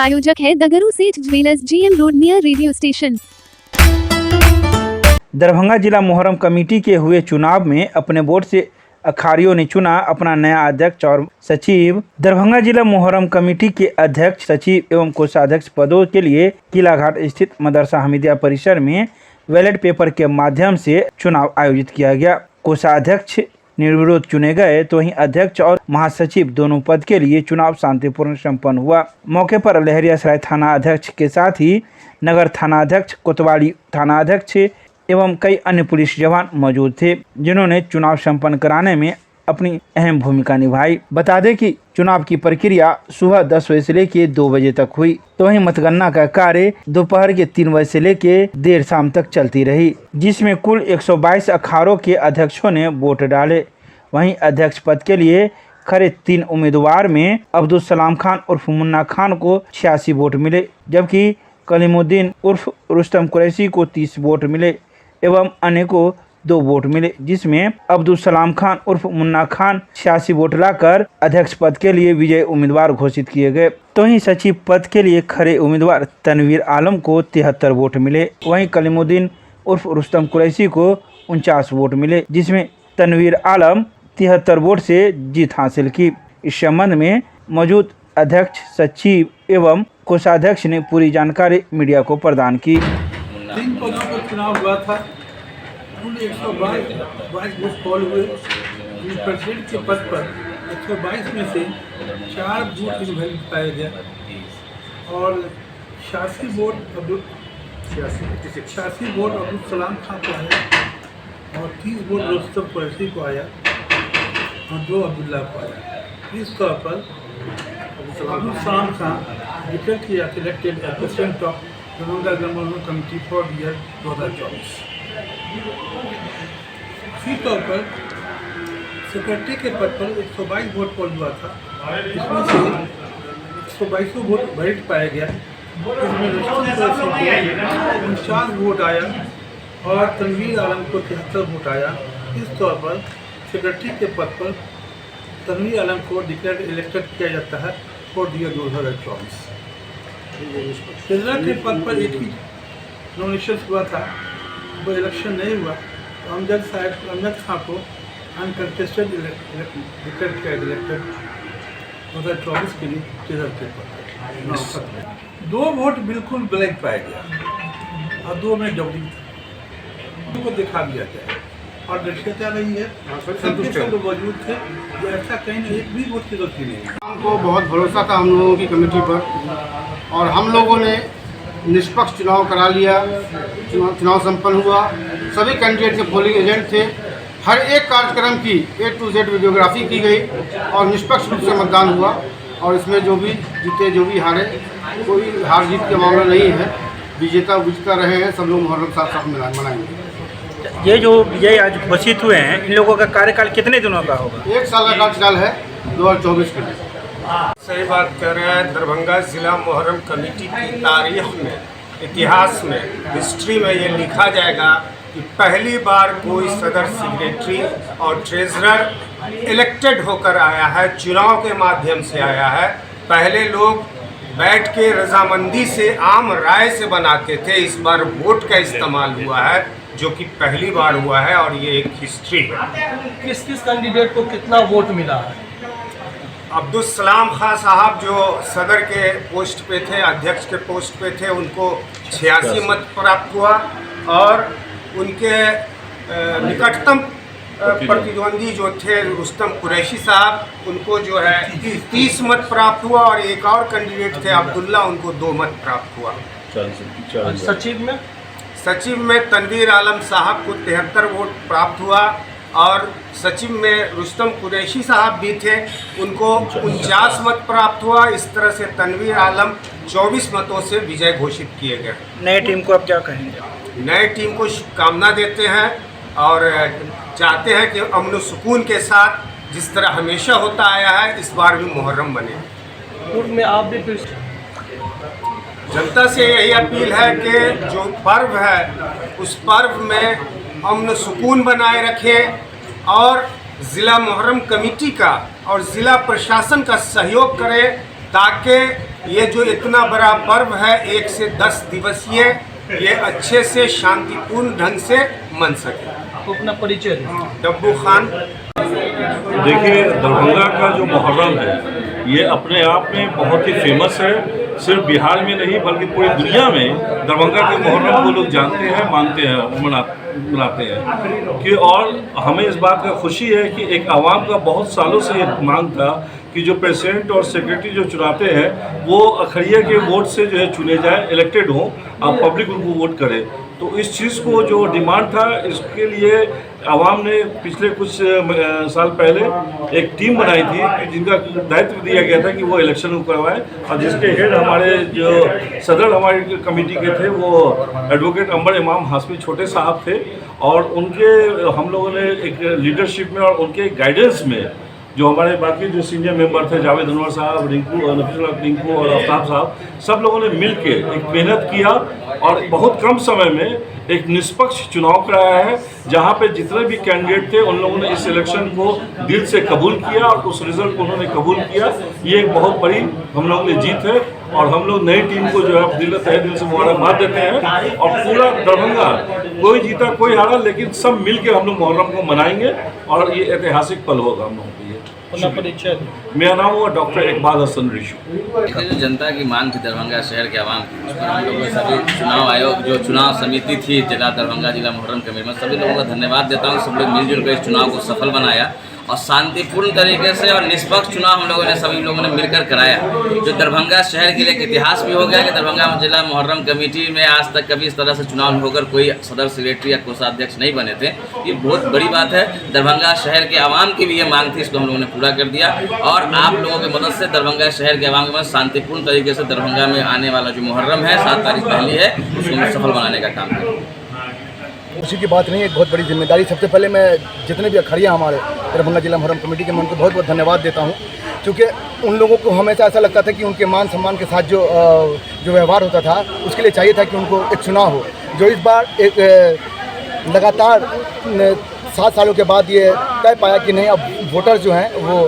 प्रायोजक है दगरू सेठ jewellers, GM road, near radio station. Darbhanga जिला मुहर्रम कमेटी के हुए चुनाव में अपने वोट से अखाड़ियों ने चुना अपना नया अध्यक्ष और सचिव। दरभंगा जिला मुहर्रम कमेटी के अध्यक्ष, सचिव एवं कोषाध्यक्ष पदों के लिए किलाघाट स्थित मदरसा हमीदिया परिसर में बैलेट पेपर के माध्यम से चुनाव आयोजित किया गया। कोषाध्यक्ष निर्विरोध चुने गए तो वहीं अध्यक्ष और महासचिव दोनों पद के लिए चुनाव शांतिपूर्ण संपन्न हुआ। मौके पर लहरियासराय थाना अध्यक्ष के साथ ही नगर थाना अध्यक्ष, कोतवाली थाना अध्यक्ष एवं कई अन्य पुलिस जवान मौजूद थे, जिन्होंने चुनाव संपन्न कराने में अपनी अहम भूमिका निभाई। बता दें कि चुनाव की प्रक्रिया सुबह 10 बजे से लेकर 2 बजे तक हुई, तो वहीं मतगणना का कार्य दोपहर के 3 बजे से लेकर देर शाम तक चलती रही, जिसमें कुल 122 अखाड़ों के अध्यक्षों ने वोट डाले। वहीं अध्यक्ष पद के लिए खड़े 3 उम्मीदवार में अब्दुल सलाम खान उर्फ मुन्ना खान को 86 वोट मिले, जबकि कलीमुद्दीन उर्फ रुस्तम कुरैशी को 30 वोट मिले एवं अन्य को 2 वोट मिले, जिसमें अब्दुल सलाम खान उर्फ मुन्ना खान 86 वोट लाकर अध्यक्ष पद के लिए विजयी उम्मीदवार घोषित किए गए। तो वहीं सचिव पद के लिए खड़े उम्मीदवार तनवीर आलम को 73 वोट मिले। वहीं कलीमुद्दीन उर्फ रुस्तम कुरैशी को 49 वोट मिले, जिसमें तनवीर आलम 73 वोट से जीत हासिल की। इस संबंध में मौजूद अध्यक्ष, सचिव एवं कोषाध्यक्ष ने पूरी जानकारी मीडिया को प्रदान की। 3 पदों पर चुनाव हुआ था। कुल 122 वोट पोल हुए। प्रेसिडेंट के पद पर 122 में से 4 वोट इनवैलिड पाया गया और 86 वोट अब्दुल सलाम खान को आया और 30 वोट रुस्तम कुरैशी को आया और 2 अब्दुल्ला को आया। इस तौर पर अब्दुल सलाम खान डिक्लेयर किया इलेक्टेड प्रेसिडेंट ऑफ दरभंगा जिला मुहर्रम कमेटी फॉर ईयर 2024। इसी तौर पर सेक्रेटरी के पद पर 122 वोट पोल हुआ था, इसमें से 122 वोट वैलिड पाया गया। इसमें रुस्तम कुरैशी को 49 वोट आया और तनवीर आलम को 73 वोट आया। इस तौर पर सेक्रेटरी के पद पर तनवीर आलम को डिक्लेयर इलेक्टेड किया जाता है फॉर ईयर 2024। ट्रेजरर के पद पर एक ही नॉमिनेशन हुआ था, वो इलेक्शन नहीं हुआ, तो अमजद खां को अनकंटेस्टेड डिक्लेयर किया इलेक्टेड 2024 के लिए ट्रेजरर के पद पर। 2 वोट बिल्कुल ब्लैंक पाया गया और 2 में डबलिंग था, को दिखा दिया गया और दृश्यता रही है। सब मौजूद थे, जो ऐसा कहीं एक भी वोट की जरूरत नहीं। हमको बहुत भरोसा था हम लोगों की कमेटी पर और हम लोगों ने निष्पक्ष चुनाव करा लिया। चुनाव संपन्न हुआ। सभी कैंडिडेट के पोलिंग एजेंट थे। हर एक कार्यक्रम की A to Z वीडियोग्राफी की गई और निष्पक्ष रूप से मतदान हुआ और इसमें जो भी जीते जो भी हारे, कोई हार जीत का मामला नहीं है। विजेता विजेता रहे हैं, सब लोग मुहर्रम साथ मनाएंगे। ये जो विजय आज घोषित हुए हैं, इन लोगों का कार्यकाल कितने दिनों का होगा? 1 साल का कार्यकाल है 2024 के लिए। सही बात कर रहे हैं। दरभंगा जिला मुहर्रम कमेटी की तारीख में, इतिहास में, हिस्ट्री में ये लिखा जाएगा कि पहली बार कोई सदर सेक्रेटरी और ट्रेजरर इलेक्टेड होकर आया है, चुनाव के माध्यम से आया है। पहले लोग बैठ के रजामंदी से आम राय से बनाते थे, इस बार वोट का इस्तेमाल हुआ है, जो कि पहली बार हुआ है और ये एक हिस्ट्री है। किस किस कैंडिडेट को कितना वोट मिला है? अब्दुल सलाम खान साहब जो सदर के पोस्ट पे थे, अध्यक्ष के पोस्ट पे थे, उनको 86 मत प्राप्त हुआ और उनके निकटतम प्रतिद्वंदी जो थे रुस्तम कुरैशी साहब, उनको जो है 30 मत प्राप्त हुआ और एक और कैंडिडेट थे अब्दुल्ला, उनको 2 मत प्राप्त हुआ। सचिव में तनवीर आलम साहब को 73 वोट प्राप्त हुआ और सचिव में रुस्तम कुरैशी साहब भी थे, उनको 49 मत प्राप्त हुआ। इस तरह से तनवीर आलम 24 मतों से विजय घोषित किए गए। नए टीम को आप क्या कहेंगे? नए टीम को शुभकामना देते हैं और चाहते हैं कि अमन सुकून के साथ जिस तरह हमेशा होता आया है, इस बार भी मुहर्रम बने। पूर्व में आप भी फिर जनता से यही अपील है कि जो पर्व है उस पर्व में अमन सुकून बनाए रखें और ज़िला मुहर्रम कमेटी का और ज़िला प्रशासन का सहयोग करें ताकि ये जो इतना बड़ा पर्व है 1 से 10 दिवसीय, ये अच्छे से शांतिपूर्ण ढंग से मन सके। आपको अपना परिचय दें। डब्बू खान। देखिए, दरभंगा का जो मुहर्रम है ये अपने आप में बहुत ही फेमस है। सिर्फ बिहार में नहीं बल्कि पूरी दुनिया में दरभंगा के मुहर्रम को लोग जानते हैं, मानते हैं, मनाते हैं कि और हमें इस बात का खुशी है कि एक आवाम का बहुत सालों से ये मांग था कि जो प्रेसिडेंट और सेक्रेटरी जो चुनाते हैं वो अखड़िया के वोट से जो है चुने जाए, इलेक्टेड हों और पब्लिक उनको वोट करे। तो इस चीज़ को जो डिमांड था, इसके लिए आवाम ने पिछले कुछ साल पहले एक टीम बनाई थी कि जिनका दायित्व दिया गया था कि वो इलेक्शन को करवाएं, और जिसके हेड हमारे जो सदर हमारी कमेटी के थे वो एडवोकेट अंबर इमाम हाशमी छोटे साहब थे। और उनके हम लोगों ने एक लीडरशिप में और उनके गाइडेंस में जो हमारे बाकी जो सीनियर मेंबर थे, जावेद अनवर साहब, रिंकू और आफ्ताब साहब, सब लोगों ने मिल के एक मेहनत किया और बहुत कम समय में एक निष्पक्ष चुनाव कराया है, जहां पे जितने भी कैंडिडेट थे उन लोगों ने इस इलेक्शन को दिल से कबूल किया और उस रिजल्ट को उन्होंने कबूल किया। ये एक बहुत बड़ी हम लोगों ने जीत है और हम लोग नई टीम को जो है तहे दिल से मुबारकबाद देते हैं। और पूरा दरभंगा, कोई जीता कोई हारा, लेकिन सब मिल के हम लोग मुहर्रम को मनाएंगे और ये ऐतिहासिक पल होगा हम लोगों के लिए। अपना परिचय दें। मेरा नाम हुआ डॉक्टर इकबाल हसन रिशु। जो जनता की मांग थी दरभंगा शहर के आवाम की, उस पर हम लोगों सभी चुनाव आयोग जो चुनाव समिति थी जिला दरभंगा जिला मुहर्रम कमेटी में सभी लोगों का धन्यवाद देता हूँ। सब लोग मिलजुल कर इस चुनाव को सफल बनाया और शांतिपूर्ण तरीके से और निष्पक्ष चुनाव हम लोगों ने सभी लोगों ने मिलकर कराया, जो दरभंगा शहर के लिए एक इतिहास भी हो गया कि दरभंगा जिला मुहर्रम कमेटी में आज तक कभी इस तरह से चुनाव होकर कोई सदर सेक्रेटरी या कोषाध्यक्ष नहीं बने थे। ये बहुत बड़ी बात है। दरभंगा शहर के आवाम की भी ये मांग थी, इसको हम लोगों ने पूरा कर दिया और आप लोगों की मदद से दरभंगा शहर के आवाम की मदद शांतिपूर्ण तरीके से दरभंगा में आने वाला जो मुहर्रम है 7 तारीख पहली है, उसको हम सफल बनाने का काम करें। खुशी की बात नहीं है, एक बहुत बड़ी जिम्मेदारी। सबसे पहले मैं जितने भी अखाड़ियाँ हमारे दरभंगा जिला मुहर्रम कमेटी के, मैं उनको बहुत बहुत धन्यवाद देता हूँ, क्योंकि उन लोगों को हमेशा ऐसा लगता था कि उनके मान सम्मान के साथ जो व्यवहार होता था उसके लिए चाहिए था कि उनको एक चुनाव हो, जो इस बार एक लगातार 7 सालों के बाद ये तय पाया कि नहीं, अब वोटर जो हैं वो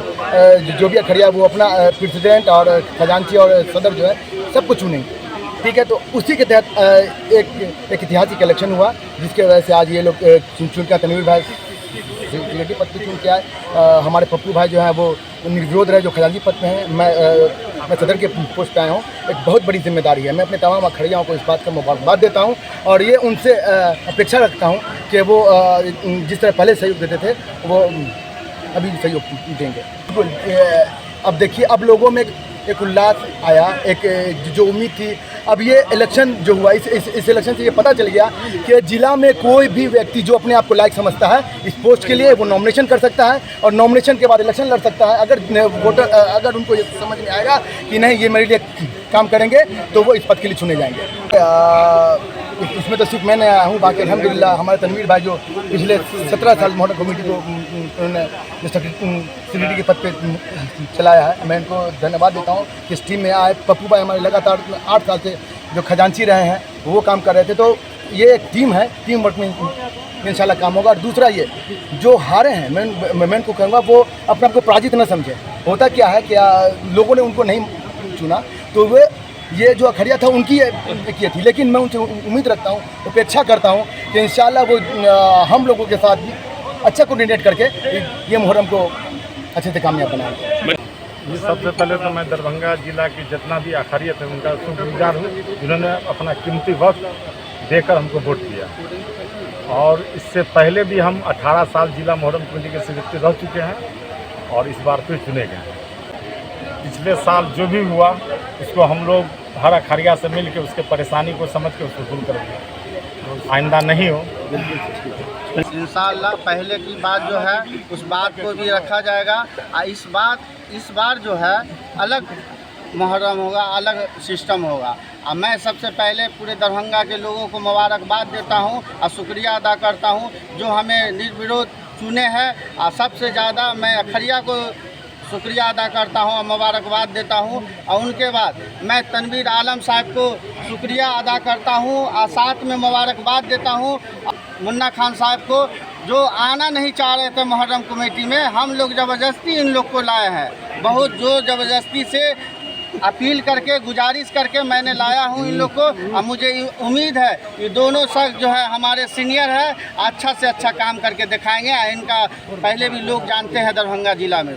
जो भी अखाड़िया वो अपना प्रेसिडेंट और खजांची और सदर जो है सबको चुनेंगे। ठीक है, तो उसी के तहत एक ऐतिहासिक इलेक्शन हुआ, जिसके वजह से आज ये लोग चुन का तनवीर भाई सेक्रेटरी पद पर चुन के आए। हमारे पप्पू भाई जो हैं वो निर्विरोध रहे, जो खजांची पद पे हैं। मैं सदर के पोस्ट पे आया हूँ। एक बहुत बड़ी जिम्मेदारी है। मैं अपने तमाम अखाड़ियों को इस बात का मुबारकबाद देता हूँ और ये उनसे अपेक्षा रखता हूँ कि वो जिस तरह पहले सहयोग देते थे वो अभी भी सहयोग देंगे। अब देखिए, अब लोगों में एक उल्लास आया, एक जो उम्मीद थी। अब ये इलेक्शन जो हुआ, इस इलेक्शन से ये पता चल गया कि जिला में कोई भी व्यक्ति जो अपने आप को लायक समझता है इस पोस्ट के लिए, वो नॉमिनेशन कर सकता है और नॉमिनेशन के बाद इलेक्शन लड़ सकता है। अगर वोटर अगर उनको ये समझ में आएगा कि नहीं ये मेरे लिए काम करेंगे, तो वो इस पद के लिए चुने जाएंगे। इसमें तो सिर्फ मैं नहीं आया हूँ, बाकी अल्हम्दुलिल्लाह हमारे तनवीर भाई जो पिछले 17 साल मुहर्रम कमेटी को उन्होंने सेक्रेटरी के पद पे चलाया है, मैं इनको धन्यवाद देता हूँ कि इस टीम में आए। पप्पू भाई हमारे लगातार 8 साल से जो खजांची रहे हैं वो काम कर रहे थे। तो ये एक टीम है, टीम वर्क में इंशाल्लाह काम होगा। और दूसरा, ये जो हारे हैं मैं इनको कहूँगा वो अपने आप को पराजित न समझे। होता क्या है कि लोगों ने उनको नहीं चुना, तो वे ये जो अखाड़िया था उनकी ये थी, लेकिन मैं उनसे उम्मीद रखता हूँ, अपेक्षा करता हूँ कि इंशाल्लाह वो हम लोगों के साथ भी अच्छा कोऑर्डिनेट करके ये मुहर्रम को अच्छे से कामयाब बनाएंगे। सबसे पहले तो मैं दरभंगा जिला की जितना भी अखाड़िया थे उनका शुक्रगुजार हूँ, जिन्होंने अपना कीमती वक्त देकर हमको वोट दिया। और इससे पहले भी हम 18 साल जिला मुहर्रम कमेटी के सेक्रेटरी रह चुके हैं और इस बार फिर चुने गए। पिछले साल जो भी हुआ उसको हम लोग हर अखाड़िया से मिल के उसके परेशानी को समझ के उसको दूर करेंगे, आइंदा नहीं हो। इंशाअल्लाह पहले की बात जो है उस बात को भी रखा जाएगा। इस बार जो है अलग मुहर्रम होगा, अलग सिस्टम होगा। और मैं सबसे पहले पूरे दरभंगा के लोगों को मुबारकबाद देता हूं और शुक्रिया अदा करता हूं जो हमें निर्विरोध चुने हैं। और सबसे ज़्यादा मैं अखाड़िया को शुक्रिया अदा करता हूं और मुबारकबाद देता हूं। और उनके बाद मैं तनवीर आलम साहब को शुक्रिया अदा करता हूं और साथ में मुबारकबाद देता हूं मुन्ना खान साहब को, जो आना नहीं चाह रहे थे मुहर्रम कमेटी में। हम लोग ज़बरदस्ती इन लोग को लाए हैं, बहुत जोर ज़बरदस्ती से अपील करके गुजारिश करके मैंने लाया हूँ इन लोग को। और मुझे उम्मीद है कि दोनों शख्स जो है हमारे सीनियर है, अच्छा से अच्छा काम करके दिखाएंगे। इनका पहले भी लोग जानते हैं दरभंगा ज़िला में।